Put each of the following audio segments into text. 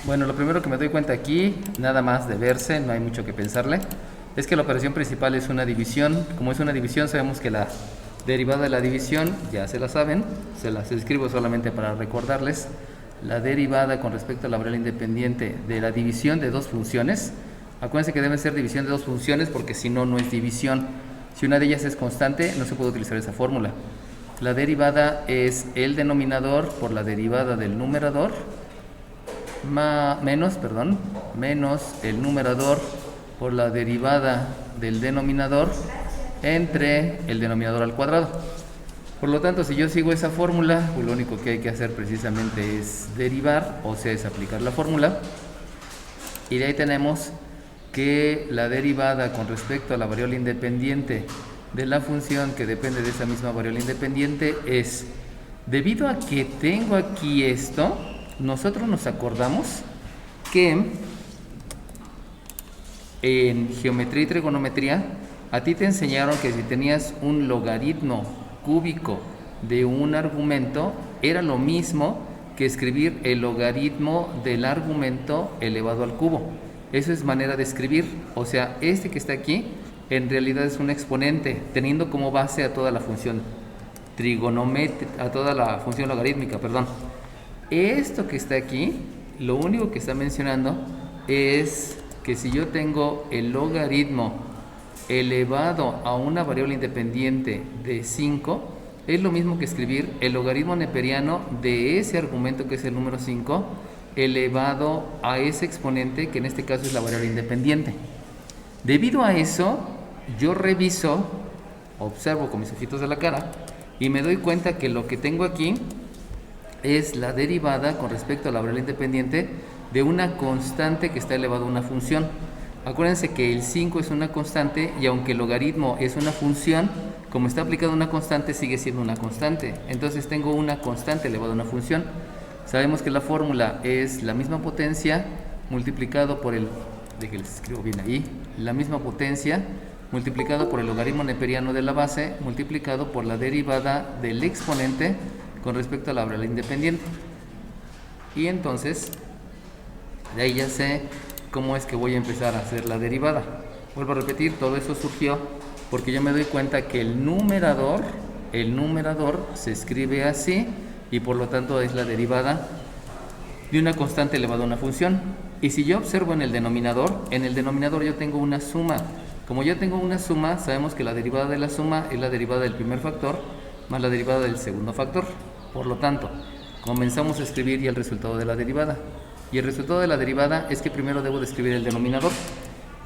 Bueno, lo primero que me doy cuenta aquí, nada más de verse, no hay mucho que pensarle, es que la operación principal es una división. Como es una división, sabemos que la derivada de la división, ya se la saben, se las escribo solamente para recordarles. La derivada con respecto a la variable independiente de la división de dos funciones, acuérdense que debe ser división de dos funciones porque si no, no es división. Si una de ellas es constante, no se puede utilizar esa fórmula. La derivada es el denominador por la derivada del numerador menos el numerador por la derivada del denominador entre el denominador al cuadrado. Por lo tanto, si yo sigo esa fórmula, pues lo único que hay que hacer precisamente es derivar, o sea, es aplicar la fórmula. Y de ahí tenemos que la derivada con respecto a la variable independiente de la función que depende de esa misma variable independiente es, debido a que tengo aquí esto, nosotros nos acordamos que en geometría y trigonometría a ti te enseñaron que si tenías un logaritmo cúbico de un argumento era lo mismo que escribir el logaritmo del argumento elevado al cubo. Eso es manera de escribir, o sea, este que está aquí en realidad es un exponente teniendo como base a toda la función trigonométrica, a toda la función logarítmica, perdón. Esto que está aquí, lo único que está mencionando es que si yo tengo el logaritmo elevado a una variable independiente de 5, es lo mismo que escribir el logaritmo neperiano de ese argumento que es el número 5 elevado a ese exponente que en este caso es la variable independiente. Debido a eso, yo reviso, observo con mis ojitos de la cara y me doy cuenta que lo que tengo aquí es la derivada con respecto a la variable independiente de una constante que está elevado a una función. Acuérdense que el 5 es una constante y aunque el logaritmo es una función, como está aplicada una constante, sigue siendo una constante. Entonces tengo una constante elevada a una función. Sabemos que la fórmula es la misma potencia multiplicado por el, déjenles escribo bien ahí, la misma potencia multiplicado por el logaritmo neperiano de la base multiplicado por la derivada del exponente con respecto a la variable independiente. Y entonces, de ahí ya sé cómo es que voy a empezar a hacer la derivada. Vuelvo a repetir, todo eso surgió porque yo me doy cuenta que el numerador se escribe así y por lo tanto es la derivada de una constante elevada a una función. Y si yo observo en el denominador yo tengo una suma. Como yo tengo una suma, sabemos que la derivada de la suma es la derivada del primer factor más la derivada del segundo factor. Por lo tanto, comenzamos a escribir ya el resultado de la derivada. Y el resultado de la derivada es que primero debo de escribir el denominador.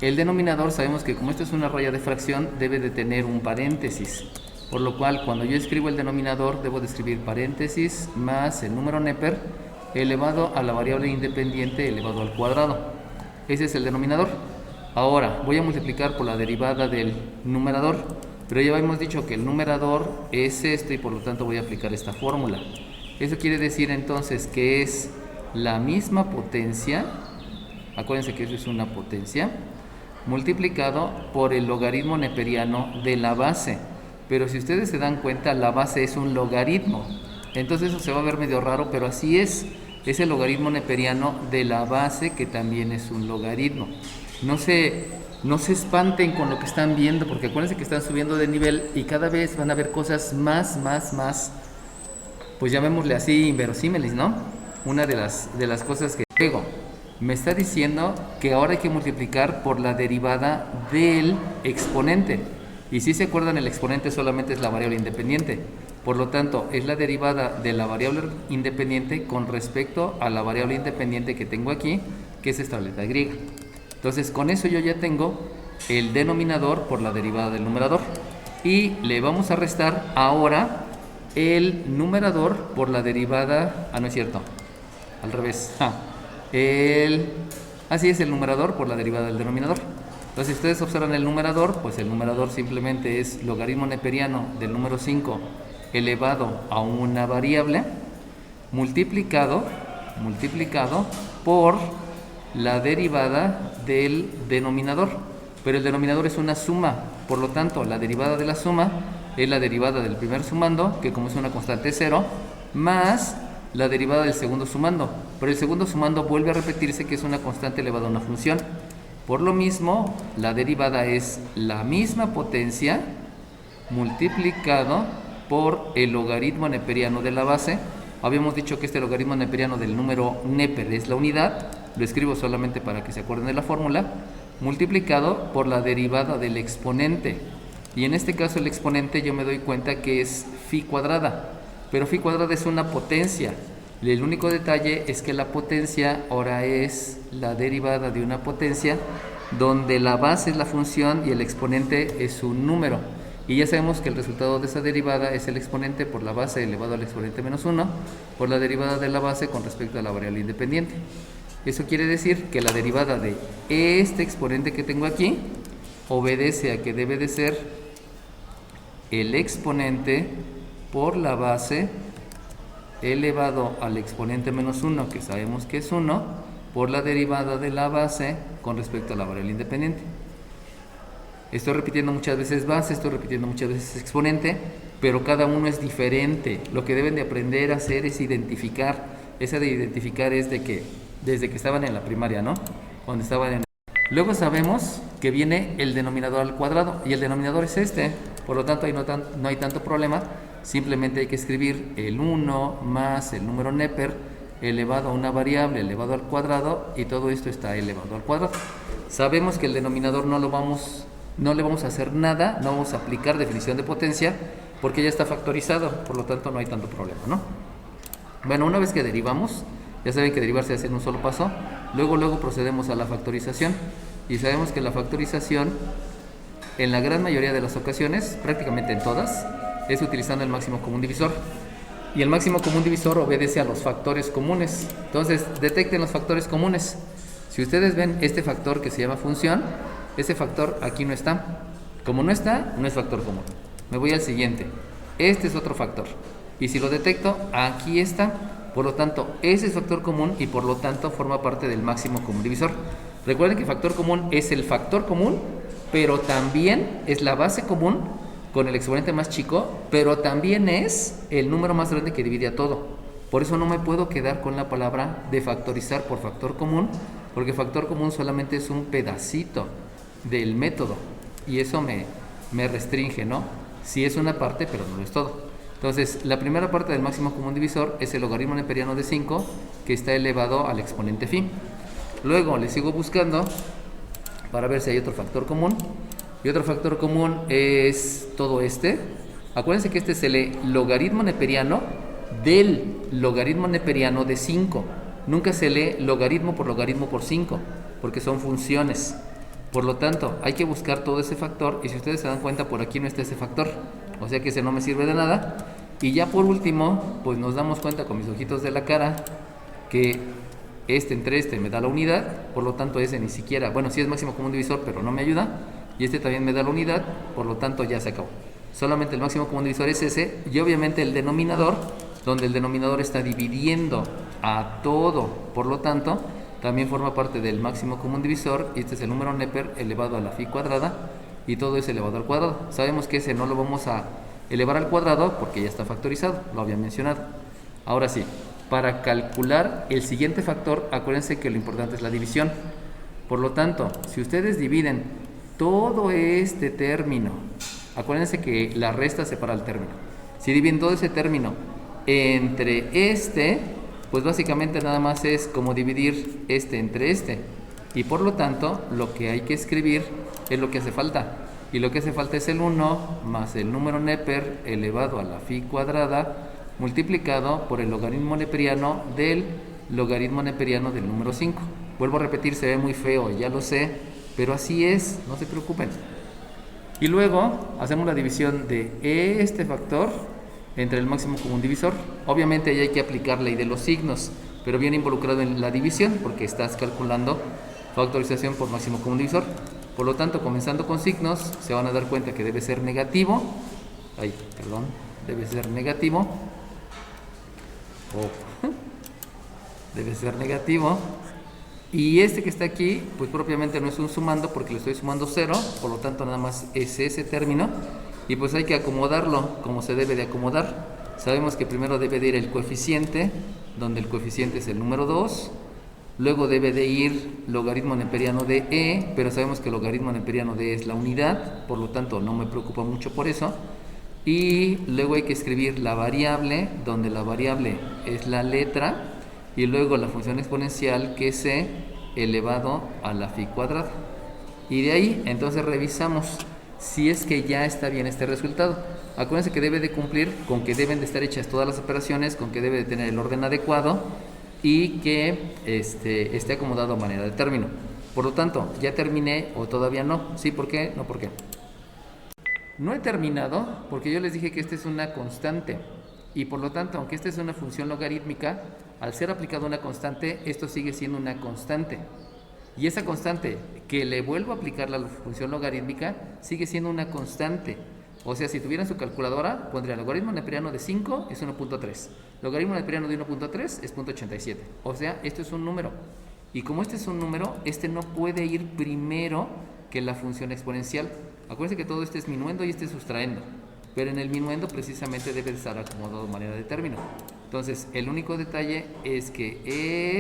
El denominador sabemos que como esto es una raya de fracción, debe de tener un paréntesis. Por lo cual, cuando yo escribo el denominador, debo de escribir paréntesis más el número Neper elevado a la variable independiente elevado al cuadrado. Ese es el denominador. Ahora, voy a multiplicar por la derivada del numerador. Pero ya habíamos dicho que el numerador es esto y por lo tanto voy a aplicar esta fórmula. Eso quiere decir entonces que es la misma potencia, acuérdense que eso es una potencia, multiplicado por el logaritmo neperiano de la base. Pero si ustedes se dan cuenta, la base es un logaritmo. Entonces eso se va a ver medio raro, pero así es. Es el logaritmo neperiano de la base que también es un logaritmo. No se espanten con lo que están viendo, porque acuérdense que están subiendo de nivel y cada vez van a ver cosas más, pues llamémosle así, inverosímiles, ¿no? Una de las cosas que luego me está diciendo que ahora hay que multiplicar por la derivada del exponente. Y si se acuerdan, el exponente solamente es la variable independiente. Por lo tanto, es la derivada de la variable independiente con respecto a la variable independiente que tengo aquí, que es esta letra griega. Entonces, con eso yo ya tengo el denominador por la derivada del numerador. Y le vamos a restar ahora el numerador por la derivada... no es cierto. Al revés. Así es, el numerador por la derivada del denominador. Entonces, si ustedes observan el numerador, pues el numerador simplemente es logaritmo neperiano del número 5 elevado a una variable multiplicado por la derivada del denominador. Pero el denominador es una suma, por lo tanto, la derivada de la suma es la derivada del primer sumando, que como es una constante 0, más la derivada del segundo sumando. pero el segundo sumando vuelve a repetirse que es una constante elevada a una función. Por lo mismo, la derivada es la misma potencia multiplicado por el logaritmo neperiano de la base. Habíamos dicho que este logaritmo neperiano del número neper es la unidad, lo escribo solamente para que se acuerden de la fórmula, multiplicado por la derivada del exponente. Y en este caso el exponente yo me doy cuenta que es phi cuadrada, pero phi cuadrada es una potencia. El único detalle es que la potencia ahora es la derivada de una potencia donde la base es la función y el exponente es un número. Y ya sabemos que el resultado de esa derivada es el exponente por la base elevado al exponente menos 1 por la derivada de la base con respecto a la variable independiente. Eso quiere decir que la derivada de este exponente que tengo aquí obedece a que debe de ser el exponente por la base elevado al exponente menos 1, que sabemos que es 1, por la derivada de la base con respecto a la variable independiente. Estoy repitiendo muchas veces base, estoy repitiendo muchas veces exponente, pero cada uno es diferente. Lo que deben de aprender a hacer es identificar. Esa de identificar es de que desde que estaban en la primaria, ¿no? Cuando estaban en... Luego sabemos que viene el denominador al cuadrado y el denominador es este, por lo tanto ahí no hay tanto problema. Simplemente hay que escribir el 1 más el número neper elevado a una variable elevado al cuadrado y todo esto está elevado al cuadrado. Sabemos que el denominador no le vamos a hacer nada, no vamos a aplicar definición de potencia porque ya está factorizado, por lo tanto no hay tanto problema, ¿no? Bueno, una vez que derivamos, ya saben que derivar se hace en un solo paso, luego procedemos a la factorización y sabemos que la factorización en la gran mayoría de las ocasiones, prácticamente en todas, es utilizando el máximo común divisor. Y el máximo común divisor obedece a los factores comunes. Entonces, detecten los factores comunes. Si ustedes ven este factor que se llama función, ese factor aquí no está. Como no está, no es factor común. Me voy al siguiente. Este es otro factor. Y si lo detecto, aquí está. Por lo tanto, ese es factor común y por lo tanto forma parte del máximo común divisor. Recuerden que factor común es el factor común, pero también es la base común con el exponente más chico, pero también es el número más grande que divide a todo. Por eso no me puedo quedar con la palabra de factorizar por factor común, porque factor común solamente es un pedacito del método y eso me restringe, ¿no? Sí es una parte, pero no lo es todo. Entonces, la primera parte del máximo común divisor es el logaritmo neperiano de 5, que está elevado al exponente phi. Luego le sigo buscando para ver si hay otro factor común. Y otro factor común es todo este. Acuérdense que este es el logaritmo neperiano del logaritmo neperiano de 5. Nunca se lee logaritmo por 5, porque son funciones. Por lo tanto, hay que buscar todo ese factor y si ustedes se dan cuenta, por aquí no está ese factor. O sea que ese no me sirve de nada. Y ya por último, pues nos damos cuenta con mis ojitos de la cara que este entre este me da la unidad. Por lo tanto, ese ni siquiera, bueno, sí es máximo común divisor, pero no me ayuda. Y este también me da la unidad, por lo tanto ya se acabó. Solamente el máximo común divisor es ese y obviamente el denominador, donde el denominador está dividiendo a todo, por lo tanto también forma parte del máximo común divisor y este es el número neper elevado a la phi cuadrada y todo es elevado al cuadrado. Sabemos que ese no lo vamos a elevar al cuadrado porque ya está factorizado, lo había mencionado. Ahora sí, para calcular el siguiente factor, acuérdense que lo importante es la división. Por lo tanto, si ustedes dividen todo este término, acuérdense que la resta separa el término. Si dividen todo ese término entre este, pues básicamente nada más es como dividir este entre este. Y por lo tanto, lo que hay que escribir es lo que hace falta. Y lo que hace falta es el 1 más el número neper elevado a la phi cuadrada multiplicado por el logaritmo neperiano del logaritmo neperiano del número 5. Vuelvo a repetir, se ve muy feo, ya lo sé, pero así es, no se preocupen. Y luego hacemos la división de este factor entre el máximo común divisor. Obviamente ahí hay que aplicar ley de los signos, pero viene involucrado en la división porque estás calculando factorización por máximo común divisor. Por lo tanto, comenzando con signos, se van a dar cuenta que debe ser negativo. Debe ser negativo. Debe ser negativo. Y este que está aquí, pues propiamente no es un sumando porque le estoy sumando 0, por lo tanto nada más es ese término. Y pues hay que acomodarlo como se debe de acomodar. Sabemos que primero debe de ir el coeficiente donde el coeficiente es el número 2. Luego debe de ir logaritmo neperiano de e, pero sabemos que el logaritmo neperiano de e es la unidad, por lo tanto no me preocupa mucho por eso. Y luego hay que escribir la variable, donde la variable es la letra, y luego la función exponencial, que es c elevado a la phi cuadrada. Y de ahí entonces revisamos si es que ya está bien este resultado. Acuérdense que debe de cumplir con que deben de estar hechas todas las operaciones, con que debe de tener el orden adecuado y que esté acomodado a manera de término. Por lo tanto, ¿ya terminé o todavía no? ¿Sí? ¿Por qué? No, ¿por qué? No he terminado porque yo les dije que esta es una constante y por lo tanto, aunque esta es una función logarítmica, al ser aplicada una constante, esto sigue siendo una constante. Y esa constante que le vuelvo a aplicar la función logarítmica sigue siendo una constante. O sea, si tuvieran su calculadora, pondría logaritmo neperiano de 5 es 1.3. Logaritmo neperiano de 1.3 es 0.87. O sea, esto es un número. Y como este es un número, este no puede ir primero que la función exponencial. Acuérdense que todo este es minuendo y este es sustraendo. Pero en el minuendo precisamente debe estar acomodado de manera de término. Entonces, el único detalle es que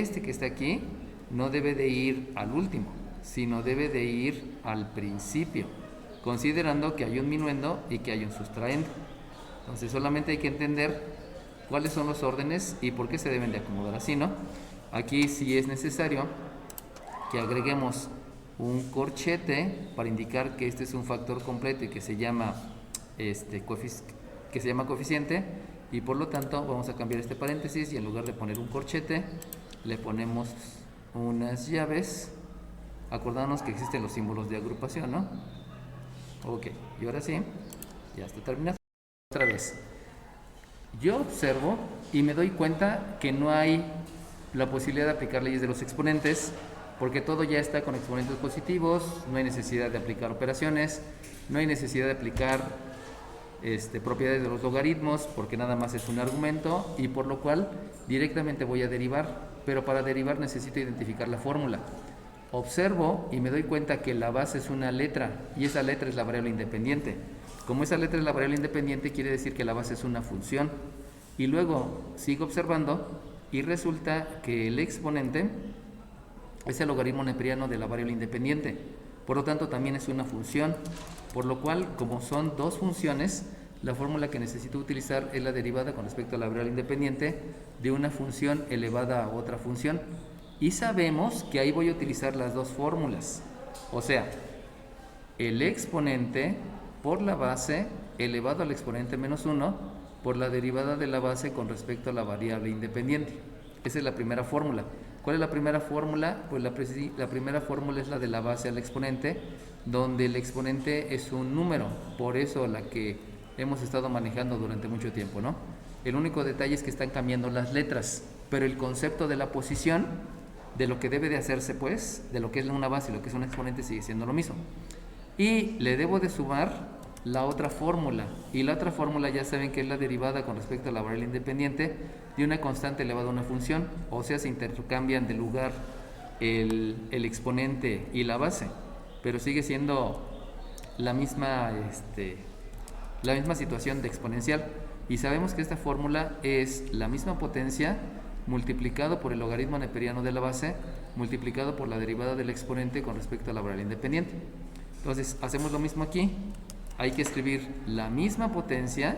este que está aquí no debe de ir al último, sino debe de ir al principio, considerando que hay un minuendo y que hay un sustraendo. Entonces solamente hay que entender cuáles son los órdenes y por qué se deben de acomodar así, ¿no? Aquí sí es necesario que agreguemos un corchete para indicar que este es un factor completo y que se llama coeficiente, y por lo tanto vamos a cambiar este paréntesis y en lugar de poner un corchete le ponemos unas llaves. Acordándonos que existen los símbolos de agrupación, ¿no? Ok, y ahora sí, ya está terminado. Otra vez, yo observo y me doy cuenta que no hay la posibilidad de aplicar leyes de los exponentes, porque todo ya está con exponentes positivos, no hay necesidad de aplicar operaciones, no hay necesidad de aplicar propiedades de los logaritmos, porque nada más es un argumento, y por lo cual directamente voy a derivar, pero para derivar necesito identificar la fórmula. Observo y me doy cuenta que la base es una letra y esa letra es la variable independiente. Como esa letra es la variable independiente, quiere decir que la base es una función. Y luego sigo observando y resulta que el exponente es el logaritmo neperiano de la variable independiente. Por lo tanto, también es una función. Por lo cual, como son dos funciones, la fórmula que necesito utilizar es la derivada con respecto a la variable independiente de una función elevada a otra función. Y sabemos que ahí voy a utilizar las dos fórmulas. O sea, el exponente por la base elevado al exponente menos 1 por la derivada de la base con respecto a la variable independiente. Esa es la primera fórmula. ¿Cuál es la primera fórmula? Pues la primera fórmula es la de la base al exponente, donde el exponente es un número. Por eso la que hemos estado manejando durante mucho tiempo, ¿no? El único detalle es que están cambiando las letras, pero el concepto de la posición, de lo que debe de hacerse, pues, de lo que es una base y lo que es un exponente, sigue siendo lo mismo. Y le debo de sumar la otra fórmula, y la otra fórmula ya saben que es la derivada con respecto a la variable independiente de una constante elevada a una función, o sea, se intercambian de lugar el exponente y la base, pero sigue siendo la misma situación de exponencial, y sabemos que esta fórmula es la misma potencia multiplicado por el logaritmo neperiano de la base multiplicado por la derivada del exponente con respecto a la variable independiente. Entonces hacemos lo mismo aquí. Hay que escribir la misma potencia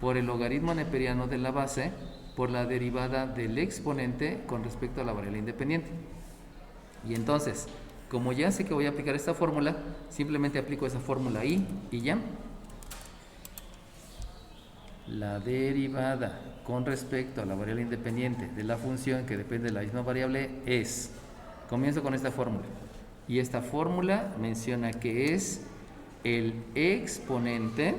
por el logaritmo neperiano de la base por la derivada del exponente con respecto a la variable independiente. Y entonces, como ya sé que voy a aplicar esta fórmula, simplemente aplico esa fórmula ahí y ya. La derivada con respecto a la variable independiente de la función que depende de la misma variable es, comienzo con esta fórmula, y esta fórmula menciona que es el exponente